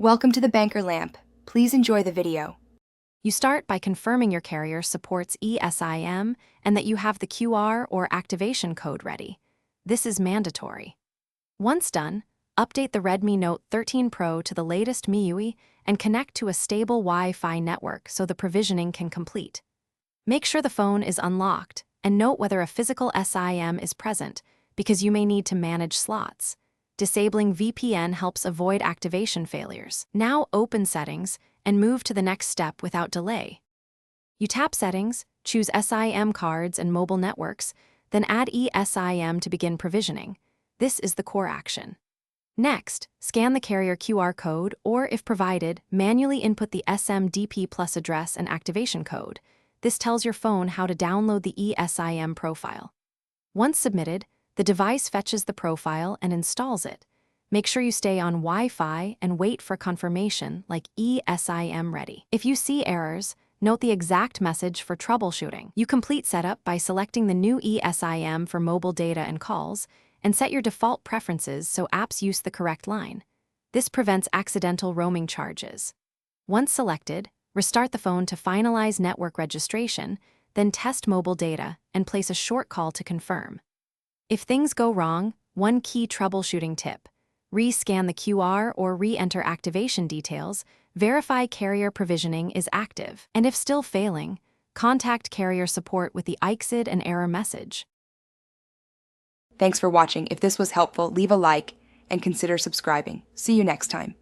Welcome to the Banker Lamp. Please enjoy the video. You start by confirming your carrier supports eSIM and that you have the QR or activation code ready. This is mandatory. Once done, update the Redmi Note 13 Pro to the latest MIUI and connect to a stable Wi-Fi network so the provisioning can complete. Make sure the phone is unlocked and note whether a physical SIM is present because you may need to manage slots. Disabling VPN helps avoid activation failures. Now open Settings and move to the next step without delay. You tap Settings, choose SIM cards and mobile networks, then add eSIM to begin provisioning. This is the core action. Next, scan the carrier QR code or, if provided, manually input the SMDP Plus address and activation code. This tells your phone how to download the eSIM profile. Once submitted, the device fetches the profile and installs it. Make sure you stay on Wi-Fi and wait for confirmation like eSIM ready. If you see errors, note the exact message for troubleshooting. You complete setup by selecting the new eSIM for mobile data and calls, and set your default preferences so apps use the correct line. This prevents accidental roaming charges. Once selected, restart the phone to finalize network registration, then test mobile data and place a short call to confirm. If things go wrong, one key troubleshooting tip: re-scan the QR or re-enter activation details, verify carrier provisioning is active, and if still failing, contact carrier support with the IXID and error message. Thanks for watching. If this was helpful, leave a like and consider subscribing. See you next time.